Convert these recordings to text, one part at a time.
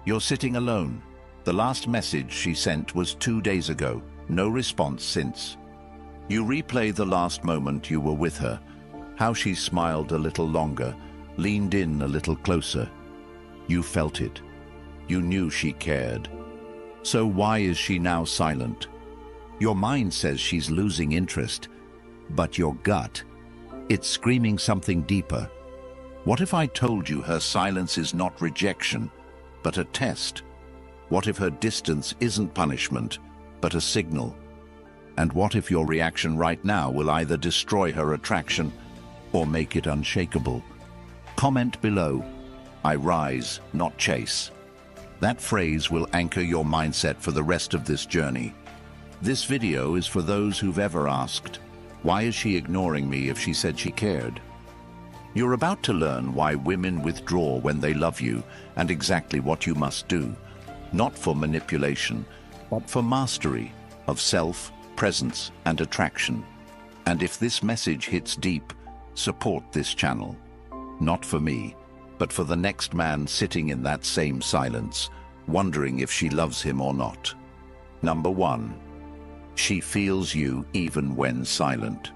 You're sitting alone. The last message she sent was 2 days ago. No response since. You replay the last moment you were with her. How she smiled a little longer, leaned in a little closer. You felt it. You knew she cared. So why is she now silent? Your mind says she's losing interest, but your gut, it's screaming something deeper. What if I told you her silence is not rejection, but a test? What if her distance isn't punishment, but a signal? And what if your reaction right now will either destroy her attraction or make it unshakable? Comment below, "I rise, not chase." That phrase will anchor your mindset for the rest of this journey. This video is for those who've ever asked, why is she ignoring me if she said she cared? You're about to learn why women withdraw when they love you and exactly what you must do, not for manipulation, but for mastery of self, presence, and attraction. And if this message hits deep, support this channel. Not for me, but for the next man sitting in that same silence, wondering if she loves him or not. Number 1. She feels you even when silent.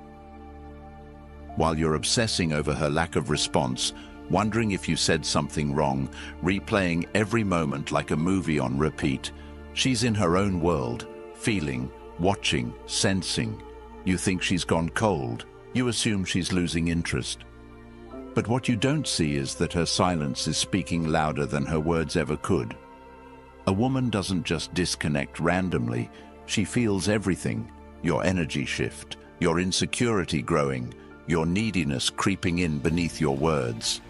While you're obsessing over her lack of response, wondering if you said something wrong, replaying every moment like a movie on repeat, she's in her own world, feeling, watching, sensing. You think she's gone cold. You assume she's losing interest. But what you don't see is that her silence is speaking louder than her words ever could. A woman doesn't just disconnect randomly. She feels everything. Your energy shift, your insecurity growing, your neediness creeping in beneath your words.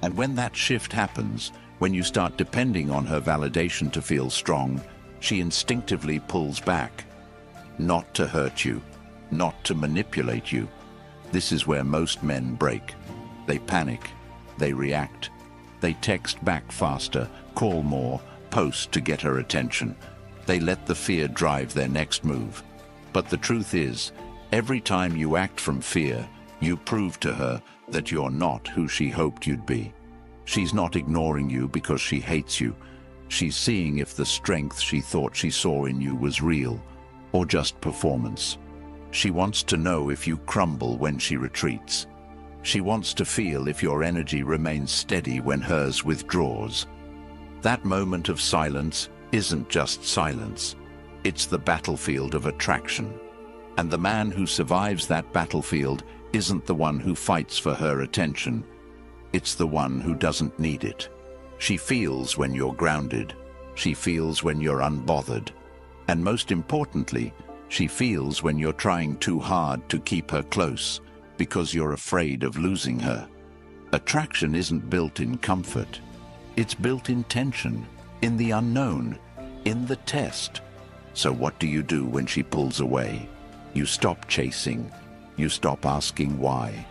And when that shift happens, when you start depending on her validation to feel strong, she instinctively pulls back. Not to hurt you, not to manipulate you. This is where most men break. They panic, they react, they text back faster, call more, post to get her attention. They let the fear drive their next move. But the truth is, every time you act from fear, you prove to her that you're not who she hoped you'd be. She's not ignoring you because she hates you. She's seeing if the strength she thought she saw in you was real, or just performance. She wants to know if you crumble when she retreats. She wants to feel if your energy remains steady when hers withdraws. That moment of silence isn't just silence. It's the battlefield of attraction. And the man who survives that battlefield isn't the one who fights for her attention. It's the one who doesn't need it. She feels when you're grounded. She feels when you're unbothered. And most importantly, she feels when you're trying too hard to keep her close because you're afraid of losing her. Attraction isn't built in comfort. It's built in tension, in the unknown, in the test. So what do you do when she pulls away? You stop chasing. You stop asking why.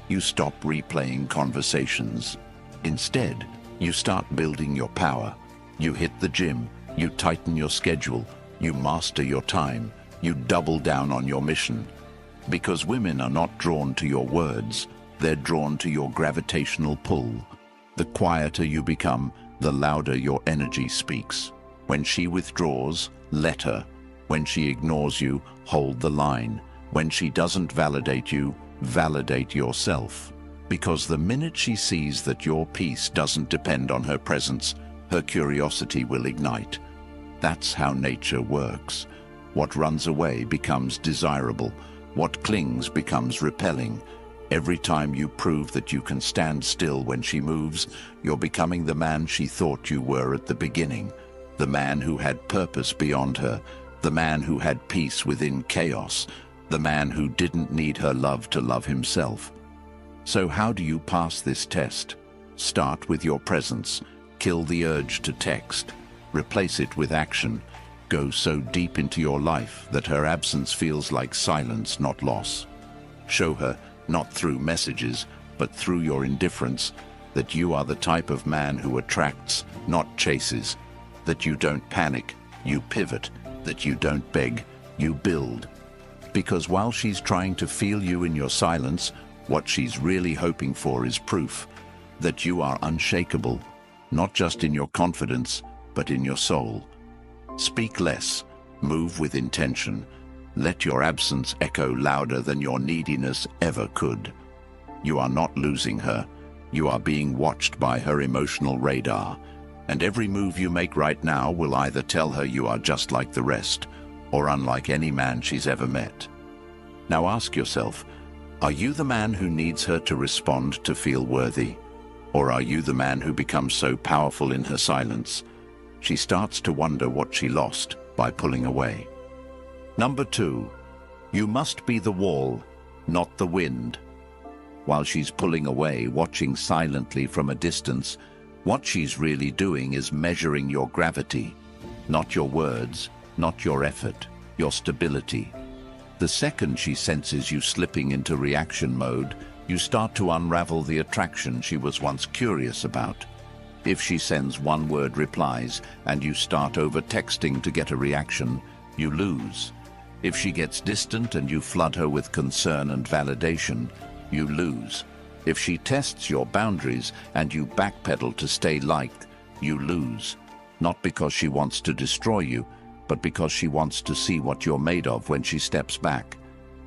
You stop replaying conversations. Instead, you start building your power. You hit the gym. You tighten your schedule. You master your time. You double down on your mission. Because women are not drawn to your words. They're drawn to your gravitational pull. The quieter you become, the louder your energy speaks. When she withdraws, let her. When she ignores you, hold the line. When she doesn't validate you, validate yourself. Because the minute she sees that your peace doesn't depend on her presence, her curiosity will ignite. That's how nature works. What runs away becomes desirable. What clings becomes repelling. Every time you prove that you can stand still when she moves, you're becoming the man she thought you were at the beginning. The man who had purpose beyond her. The man who had peace within chaos. The man who didn't need her love to love himself. So how do you pass this test? Start with your presence. Kill the urge to text. Replace it with action. Go so deep into your life that her absence feels like silence, not loss. Show her, not through messages, but through your indifference, that you are the type of man who attracts, not chases. That you don't panic, you pivot. That you don't beg, you build. Because while she's trying to feel you in your silence, what she's really hoping for is proof that you are unshakable, not just in your confidence, but in your soul. Speak less, move with intention. Let your absence echo louder than your neediness ever could. You are not losing her. You are being watched by her emotional radar, and every move you make right now will either tell her you are just like the rest, or unlike any man she's ever met. Now ask yourself, are you the man who needs her to respond to feel worthy? Or are you the man who becomes so powerful in her silence, she starts to wonder what she lost by pulling away? Number 2, you must be the wall, not the wind. While she's pulling away, watching silently from a distance, what she's really doing is measuring your gravity, not your words, not your effort, your stability. The second she senses you slipping into reaction mode, you start to unravel the attraction she was once curious about. If she sends one-word replies and you start over-texting to get a reaction, you lose. If she gets distant and you flood her with concern and validation, you lose. If she tests your boundaries and you backpedal to stay liked, you lose. Not because she wants to destroy you, but because she wants to see what you're made of when she steps back.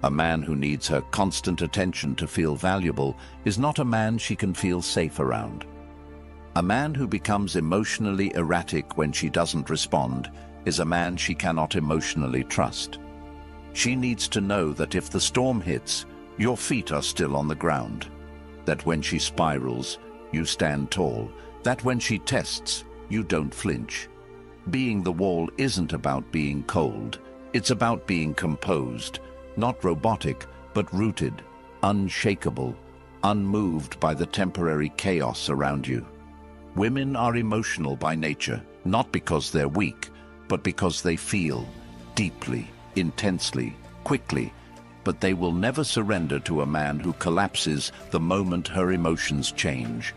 A man who needs her constant attention to feel valuable is not a man she can feel safe around. A man who becomes emotionally erratic when she doesn't respond is a man she cannot emotionally trust. She needs to know that if the storm hits, your feet are still on the ground. That when she spirals, you stand tall. That when she tests, you don't flinch. Being the wall isn't about being cold. It's about being composed, not robotic, but rooted, unshakable, unmoved by the temporary chaos around you. Women are emotional by nature, not because they're weak, but because they feel deeply, intensely, quickly, but they will never surrender to a man who collapses the moment her emotions change.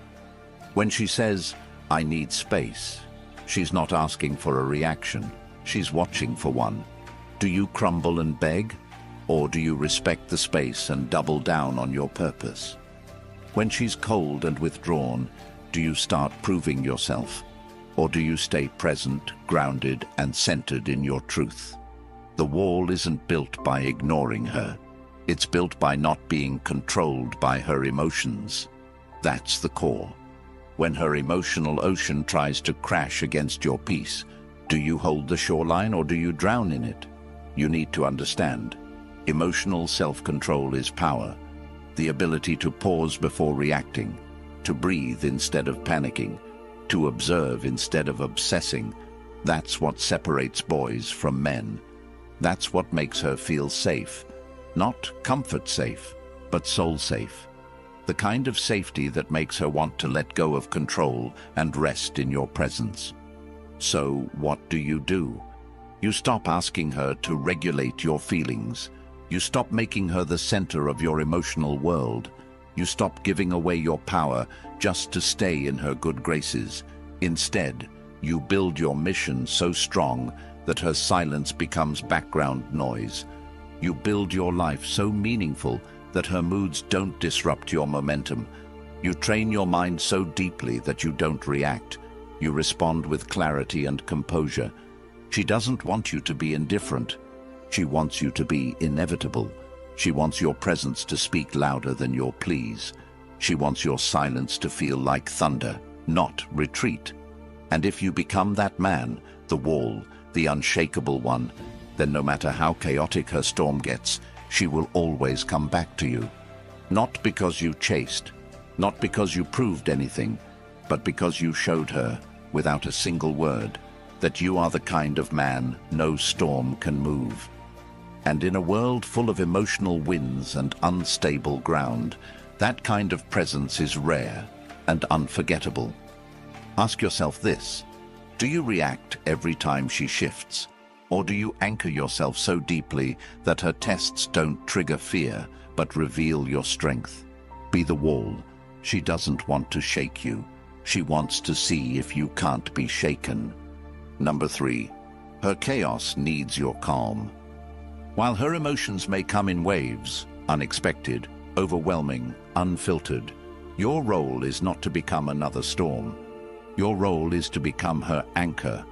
When she says, "I need space," she's not asking for a reaction, she's watching for one. Do you crumble and beg? Or do you respect the space and double down on your purpose? When she's cold and withdrawn, do you start proving yourself? Or do you stay present, grounded, and centered in your truth? The wall isn't built by ignoring her. It's built by not being controlled by her emotions. That's the core. When her emotional ocean tries to crash against your peace, do you hold the shoreline or do you drown in it? You need to understand. Emotional self-control is power. The ability to pause before reacting, to breathe instead of panicking, to observe instead of obsessing. That's what separates boys from men. That's what makes her feel safe. Not comfort safe, but soul safe. The kind of safety that makes her want to let go of control and rest in your presence. So what do? You stop asking her to regulate your feelings. You stop making her the center of your emotional world. You stop giving away your power just to stay in her good graces. Instead, you build your mission so strong that her silence becomes background noise. You build your life so meaningful that her moods don't disrupt your momentum. You train your mind so deeply that you don't react. You respond with clarity and composure. She doesn't want you to be indifferent. She wants you to be inevitable. She wants your presence to speak louder than your pleas. She wants your silence to feel like thunder, not retreat. And if you become that man, the wall, the unshakable one, then no matter how chaotic her storm gets, she will always come back to you. Not because you chased, not because you proved anything, but because you showed her, without a single word, that you are the kind of man no storm can move. And in a world full of emotional winds and unstable ground, that kind of presence is rare and unforgettable. Ask yourself this: do you react every time she shifts? Or do you anchor yourself so deeply that her tests don't trigger fear, but reveal your strength? Be the wall. She doesn't want to shake you. She wants to see if you can't be shaken. Number 3, her chaos needs your calm. While her emotions may come in waves, unexpected, overwhelming, unfiltered, your role is not to become another storm. Your role is to become her anchor.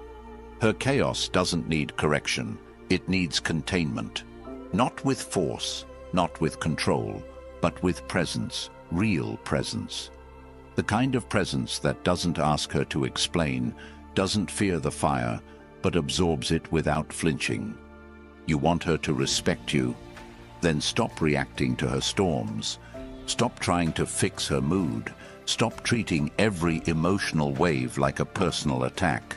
Her chaos doesn't need correction. It needs containment. Not with force, not with control, but with presence, real presence. The kind of presence that doesn't ask her to explain, doesn't fear the fire, but absorbs it without flinching. You want her to respect you? Then stop reacting to her storms. Stop trying to fix her mood. Stop treating every emotional wave like a personal attack.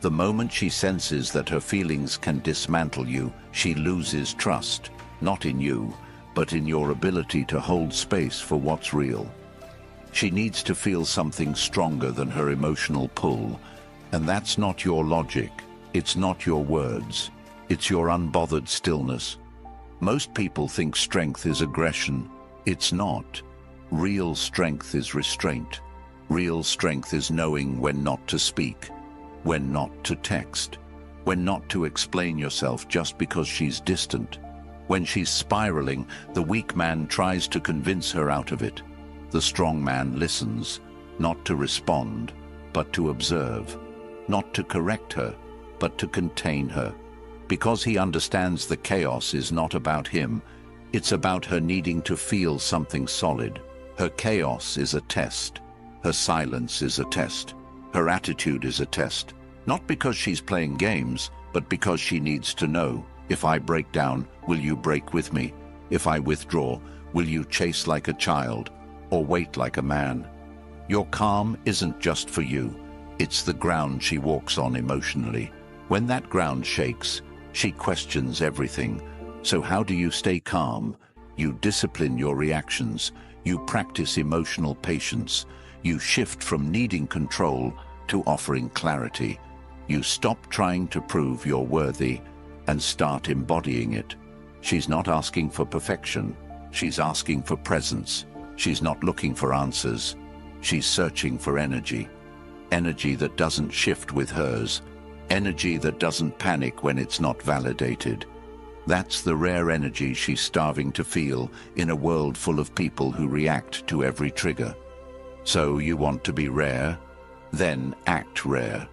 The moment she senses that her feelings can dismantle you, she loses trust, not in you, but in your ability to hold space for what's real. She needs to feel something stronger than her emotional pull, and that's not your logic, it's not your words, it's your unbothered stillness. Most people think strength is aggression. It's not. Real strength is restraint. Real strength is knowing when not to speak, when not to text, when not to explain yourself just because she's distant. When she's spiraling, the weak man tries to convince her out of it. The strong man listens, not to respond, but to observe, not to correct her, but to contain her. Because he understands the chaos is not about him, it's about her needing to feel something solid. Her chaos is a test. Her silence is a test. Her attitude is a test. Not because she's playing games, but because she needs to know, if I break down, will you break with me? If I withdraw, will you chase like a child, or wait like a man? Your calm isn't just for you. It's the ground she walks on emotionally. When that ground shakes, she questions everything. So how do you stay calm? You discipline your reactions. You practice emotional patience. You shift from needing control to offering clarity. You stop trying to prove you're worthy and start embodying it. She's not asking for perfection. She's asking for presence. She's not looking for answers. She's searching for energy. Energy that doesn't shift with hers. Energy that doesn't panic when it's not validated. That's the rare energy she's starving to feel in a world full of people who react to every trigger. So you want to be rare? Then act rare.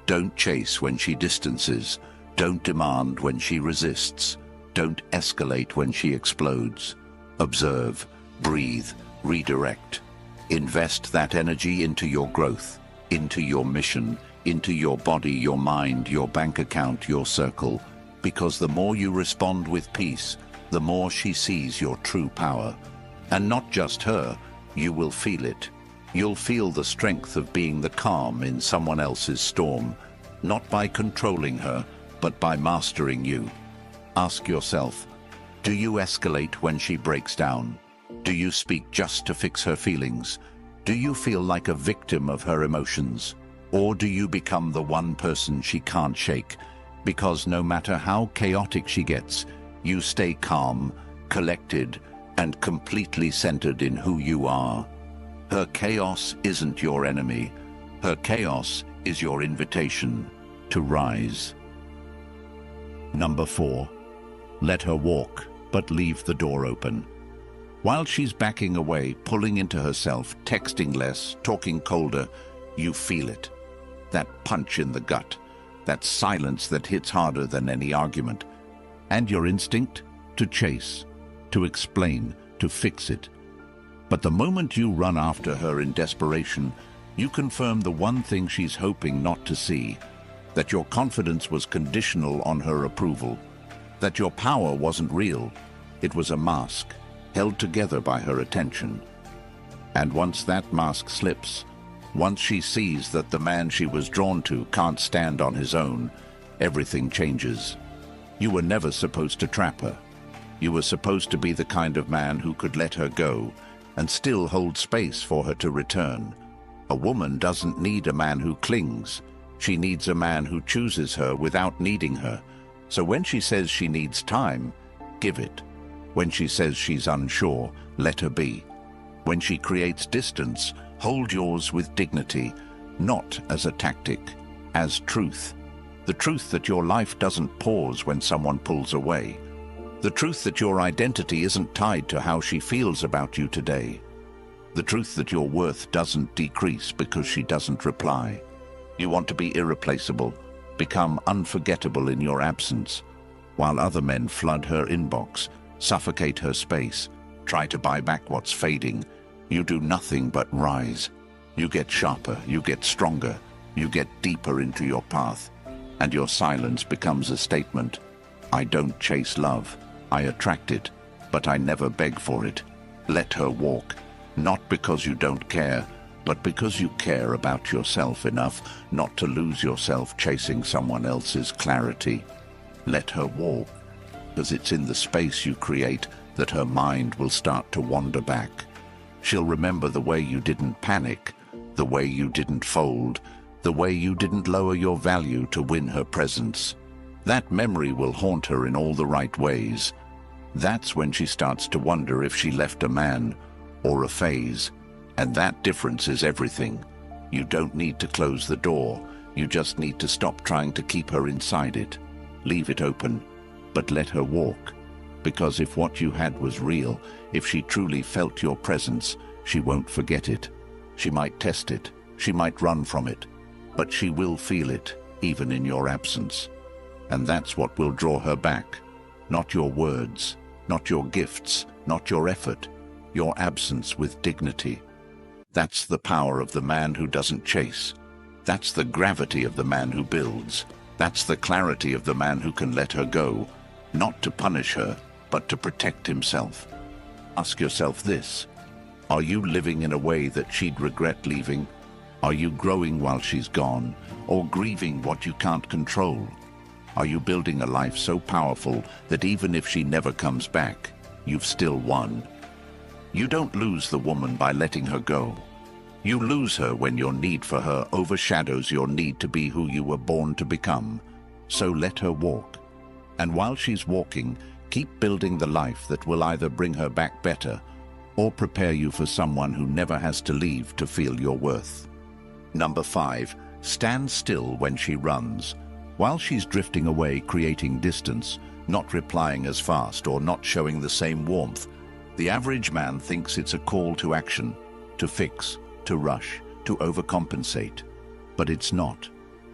Don't chase when she distances. Don't demand when she resists. Don't escalate when she explodes. Observe, breathe, redirect. Invest that energy into your growth, into your mission, into your body, your mind, your bank account, your circle. Because the more you respond with peace, the more she sees your true power. And not just her, you will feel it. You'll feel the strength of being the calm in someone else's storm, not by controlling her, but by mastering you. Ask yourself, do you escalate when she breaks down? Do you speak just to fix her feelings? Do you feel like a victim of her emotions? Or do you become the one person she can't shake? Because no matter how chaotic she gets, you stay calm, collected, and completely centered in who you are. Her chaos isn't your enemy. Her chaos is your invitation to rise. Number 4. Let her walk, but leave the door open. While she's backing away, pulling into herself, texting less, talking colder, you feel it. That punch in the gut. That silence that hits harder than any argument. And your instinct? To chase, to explain, to fix it. But the moment you run after her in desperation, you confirm the one thing she's hoping not to see, that your confidence was conditional on her approval, that your power wasn't real, it was a mask, held together by her attention. And once that mask slips, once she sees that the man she was drawn to can't stand on his own, everything changes. You were never supposed to trap her. You were supposed to be the kind of man who could let her go and still hold space for her to return. A woman doesn't need a man who clings. She needs a man who chooses her without needing her. So when she says she needs time, give it. When she says she's unsure, let her be. When she creates distance, hold yours with dignity, not as a tactic, as truth. The truth that your life doesn't pause when someone pulls away. The truth that your identity isn't tied to how she feels about you today. The truth that your worth doesn't decrease because she doesn't reply. You want to be irreplaceable, become unforgettable in your absence, while other men flood her inbox, suffocate her space, try to buy back what's fading. You do nothing but rise. You get sharper, you get stronger, you get deeper into your path, and your silence becomes a statement. I don't chase love, I attract it, but I never beg for it. Let her walk, not because you don't care, but because you care about yourself enough not to lose yourself chasing someone else's clarity. Let her walk, because it's in the space you create that her mind will start to wander back. She'll remember the way you didn't panic, the way you didn't fold, the way you didn't lower your value to win her presence. That memory will haunt her in all the right ways. That's when she starts to wonder if she left a man or a phase. And that difference is everything. You don't need to close the door. You just need to stop trying to keep her inside it. Leave it open, but let her walk. Because if what you had was real, if she truly felt your presence, she won't forget it. She might test it, she might run from it, but she will feel it, even in your absence. And that's what will draw her back. Not your words, not your gifts, not your effort, your absence with dignity. That's the power of the man who doesn't chase. That's the gravity of the man who builds. That's the clarity of the man who can let her go, not to punish her, but to protect himself. Ask yourself this: are you living in a way that she'd regret leaving? Are you growing while she's gone, or grieving what you can't control? Are you building a life so powerful that even if she never comes back, you've still won? You don't lose the woman by letting her go. You lose her when your need for her overshadows your need to be who you were born to become. So let her walk. And while she's walking, keep building the life that will either bring her back better or prepare you for someone who never has to leave to feel your worth. Number 5, stand still when she runs. While she's drifting away, creating distance, not replying as fast or not showing the same warmth, the average man thinks it's a call to action, to fix, to rush, to overcompensate. But it's not.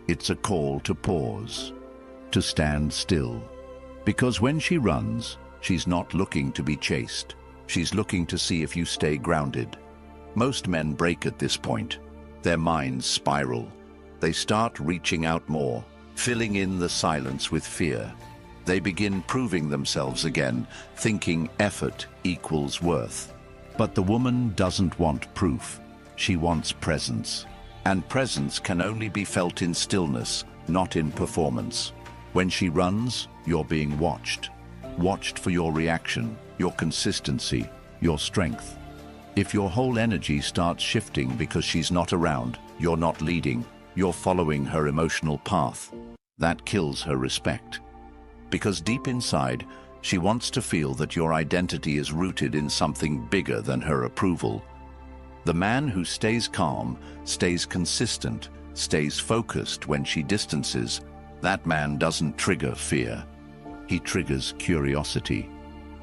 It's a call to pause, to stand still. Because when she runs, she's not looking to be chased. She's looking to see if you stay grounded. Most men break at this point. Their minds spiral. They start reaching out more, filling in the silence with fear. They begin proving themselves again, thinking effort equals worth. But the woman doesn't want proof. She wants presence. And presence can only be felt in stillness, not in performance. When she runs, you're being watched. Watched for your reaction, your consistency, your strength. If your whole energy starts shifting because she's not around, you're not leading, you're following her emotional path. That kills her respect. Because deep inside, she wants to feel that your identity is rooted in something bigger than her approval. The man who stays calm, stays consistent, stays focused when she distances, that man doesn't trigger fear. He triggers curiosity.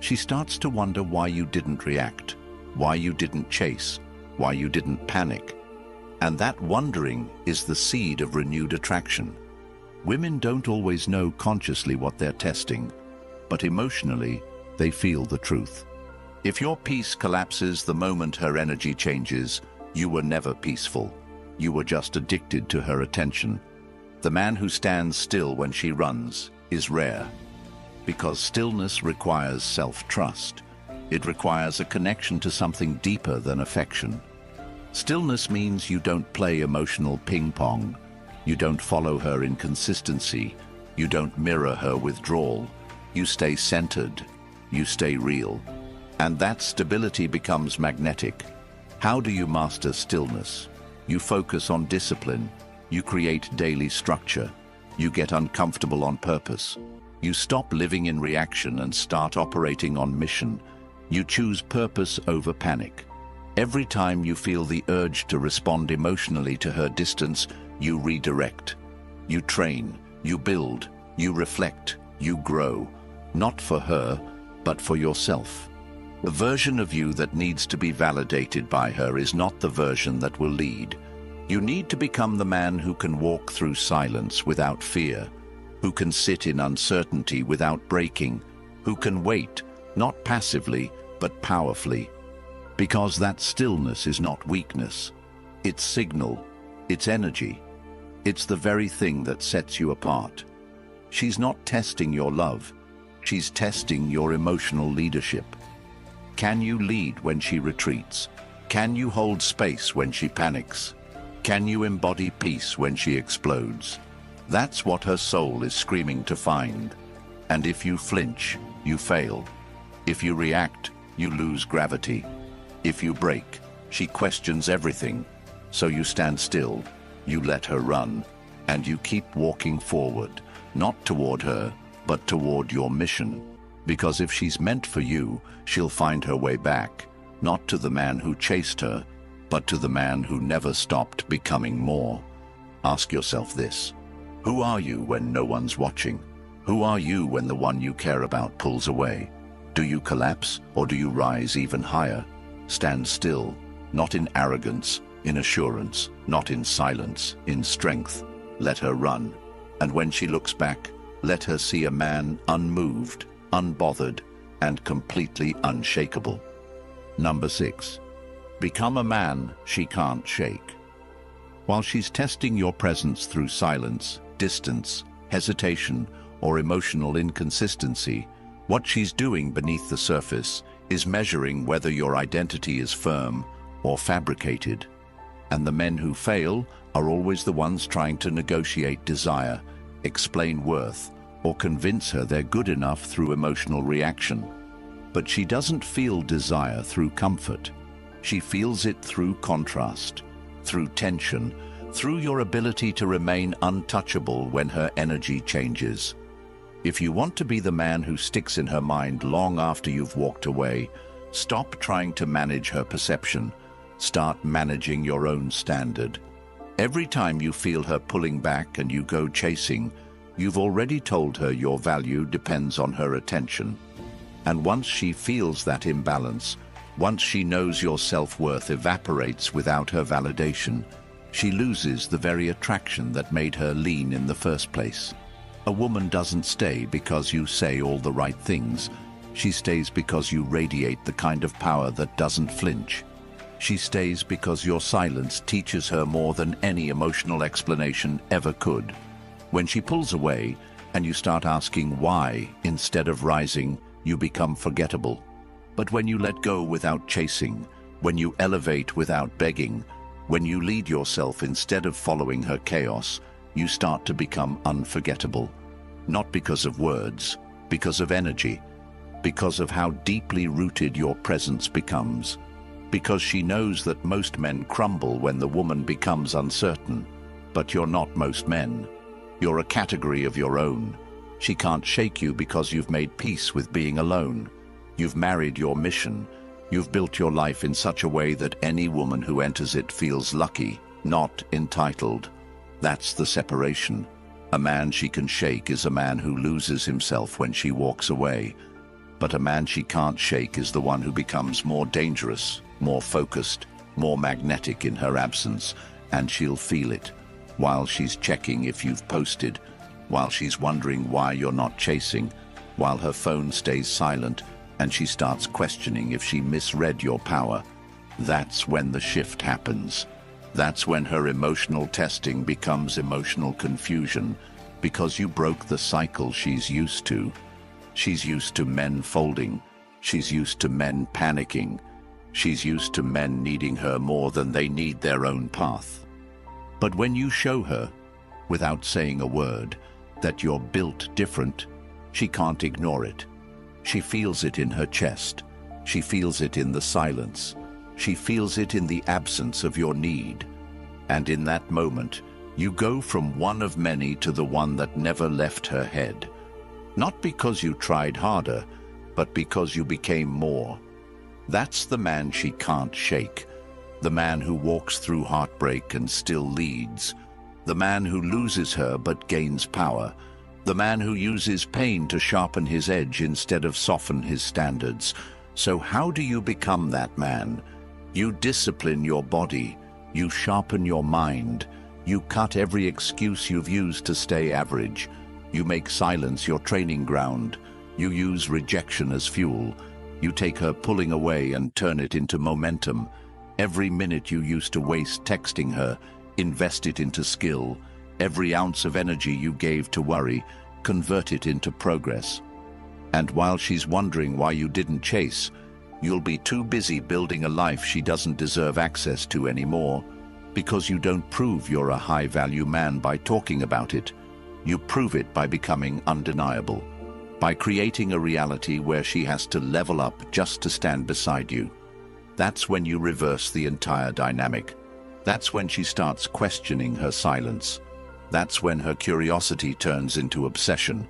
She starts to wonder why you didn't react, why you didn't chase, why you didn't panic. And that wondering is the seed of renewed attraction. Women don't always know consciously what they're testing, but emotionally, they feel the truth. If your peace collapses the moment her energy changes, you were never peaceful. You were just addicted to her attention. The man who stands still when she runs is rare, because stillness requires self-trust. It requires a connection to something deeper than affection. Stillness means you don't play emotional ping-pong. You don't follow her inconsistency. You don't mirror her withdrawal. You stay centered. You stay real. And that stability becomes magnetic. How do you master stillness? You focus on discipline. You create daily structure. You get uncomfortable on purpose. You stop living in reaction and start operating on mission. You choose purpose over panic. Every time you feel the urge to respond emotionally to her distance, you redirect. You train, you build, you reflect, you grow. Not for her, but for yourself. The version of you that needs to be validated by her is not the version that will lead. You need to become the man who can walk through silence without fear, who can sit in uncertainty without breaking, who can wait, not passively, but powerfully. Because that stillness is not weakness. It's signal, it's energy. It's the very thing that sets you apart. She's not testing your love. She's testing your emotional leadership. Can you lead when she retreats? Can you hold space when she panics? Can you embody peace when she explodes? That's what her soul is screaming to find. And if you flinch, you fail. If you react, you lose gravity. If you break, she questions everything. So you stand still, you let her run, and you keep walking forward, not toward her, but toward your mission. Because if she's meant for you, she'll find her way back, not to the man who chased her, but to the man who never stopped becoming more. Ask yourself this: who are you when no one's watching? Who are you when the one you care about pulls away? Do you collapse, or do you rise even higher? Stand still, not in arrogance, in assurance, not in silence, in strength. Let her run, and when she looks back, let her see a man unmoved, unbothered, and completely unshakable. Number 6. Become a man she can't shake. While she's testing your presence through silence, distance, hesitation, or emotional inconsistency, what she's doing beneath the surface is measuring whether your identity is firm or fabricated. And the men who fail are always the ones trying to negotiate desire, explain worth, or convince her they're good enough through emotional reaction. But she doesn't feel desire through comfort. She feels it through contrast, through tension, through your ability to remain untouchable when her energy changes. If you want to be the man who sticks in her mind long after you've walked away, stop trying to manage her perception. Start managing your own standard. Every time you feel her pulling back and you go chasing, you've already told her your value depends on her attention. And once she feels that imbalance, once she knows your self-worth evaporates without her validation, she loses the very attraction that made her lean in the first place. A woman doesn't stay because you say all the right things. She stays because you radiate the kind of power that doesn't flinch. She stays because your silence teaches her more than any emotional explanation ever could. When she pulls away and you start asking why instead of rising, you become forgettable. But when you let go without chasing, when you elevate without begging, when you lead yourself instead of following her chaos, you start to become unforgettable. Not because of words, because of energy, because of how deeply rooted your presence becomes. Because she knows that most men crumble when the woman becomes uncertain. But you're not most men. You're a category of your own. She can't shake you because you've made peace with being alone. You've married your mission. You've built your life in such a way that any woman who enters it feels lucky, not entitled. That's the separation. A man she can shake is a man who loses himself when she walks away. But a man she can't shake is the one who becomes more dangerous, more focused, more magnetic in her absence, and she'll feel it. While she's checking if you've posted, while she's wondering why you're not chasing, while her phone stays silent and she starts questioning if she misread your power, that's when the shift happens. That's when her emotional testing becomes emotional confusion, because you broke the cycle she's used to. She's used to men folding. She's used to men panicking. She's used to men needing her more than they need their own path. But when you show her, without saying a word, that you're built different, she can't ignore it. She feels it in her chest. She feels it in the silence. She feels it in the absence of your need. And in that moment, you go from one of many to the one that never left her head. Not because you tried harder, but because you became more. That's the man she can't shake. The man who walks through heartbreak and still leads. The man who loses her but gains power. The man who uses pain to sharpen his edge instead of soften his standards. So how do you become that man? You discipline your body, you sharpen your mind, you cut every excuse you've used to stay average, you make silence your training ground, you use rejection as fuel, you take her pulling away and turn it into momentum. Every minute you used to waste texting her, invest it into skill. Every ounce of energy you gave to worry, convert it into progress. And while she's wondering why you didn't chase, you'll be too busy building a life she doesn't deserve access to anymore, because you don't prove you're a high-value man by talking about it. You prove it by becoming undeniable, by creating a reality where she has to level up just to stand beside you. That's when you reverse the entire dynamic. That's when she starts questioning her silence. That's when her curiosity turns into obsession.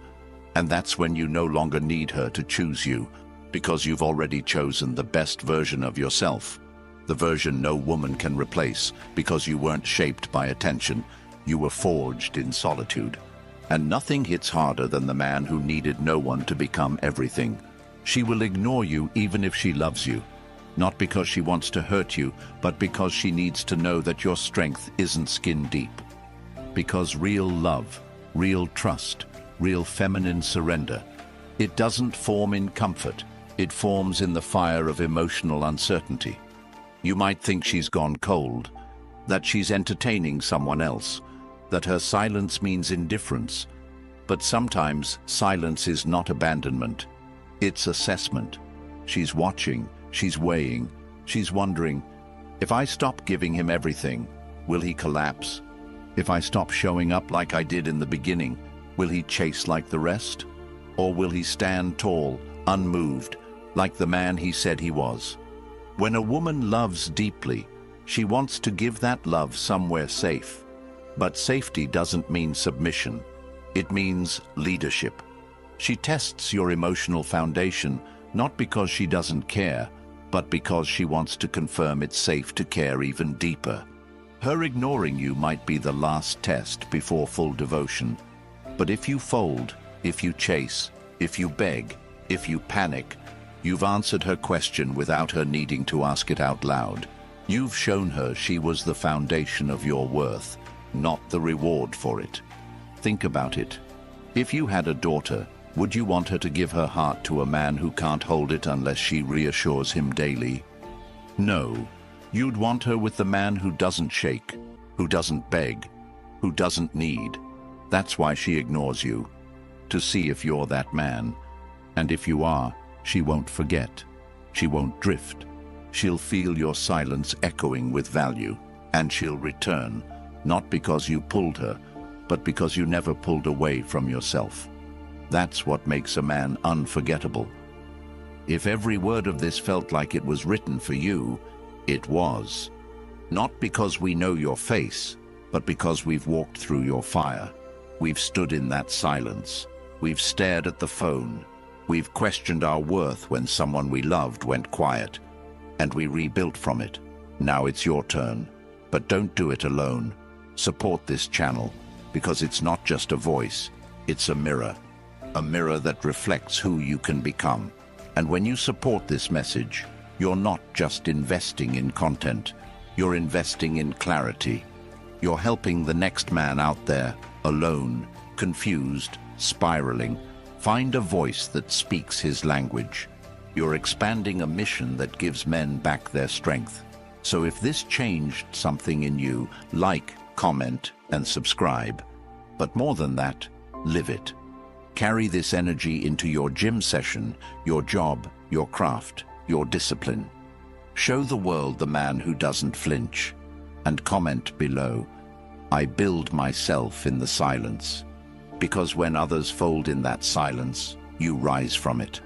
And that's when you no longer need her to choose you, because you've already chosen the best version of yourself. The version no woman can replace, because you weren't shaped by attention. You were forged in solitude. And nothing hits harder than the man who needed no one to become everything. She will ignore you even if she loves you. Not because she wants to hurt you, but because she needs to know that your strength isn't skin deep. Because real love, real trust, real feminine surrender, it doesn't form in comfort, it forms in the fire of emotional uncertainty. You might think she's gone cold, that she's entertaining someone else, that her silence means indifference. But sometimes silence is not abandonment, it's assessment. She's watching. She's weighing, she's wondering, if I stop giving him everything, will he collapse? If I stop showing up like I did in the beginning, will he chase like the rest? Or will he stand tall, unmoved, like the man he said he was? When a woman loves deeply, she wants to give that love somewhere safe. But safety doesn't mean submission. It means leadership. She tests your emotional foundation, not because she doesn't care, but because she wants to confirm it's safe to care even deeper. Her ignoring you might be the last test before full devotion. But if you fold, if you chase, if you beg, if you panic, you've answered her question without her needing to ask it out loud. You've shown her she was the foundation of your worth, not the reward for it. Think about it. If you had a daughter, would you want her to give her heart to a man who can't hold it unless she reassures him daily? No. You'd want her with the man who doesn't shake, who doesn't beg, who doesn't need. That's why she ignores you, to see if you're that man. And if you are, she won't forget. She won't drift. She'll feel your silence echoing with value, and she'll return, not because you pulled her, but because you never pulled away from yourself. That's what makes a man unforgettable. If every word of this felt like it was written for you, it was. Not because we know your face, but because we've walked through your fire. We've stood in that silence. We've stared at the phone. We've questioned our worth when someone we loved went quiet. And we rebuilt from it. Now it's your turn. But don't do it alone. Support this channel, because it's not just a voice, it's a mirror. A mirror that reflects who you can become. And when you support this message, you're not just investing in content, you're investing in clarity. You're helping the next man out there, alone, confused, spiraling, find a voice that speaks his language. You're expanding a mission that gives men back their strength. So if this changed something in you, like, comment, and subscribe. But more than that, live it. Carry this energy into your gym session, your job, your craft, your discipline. Show the world the man who doesn't flinch. And comment below, I build myself in the silence. Because when others fold in that silence, you rise from it.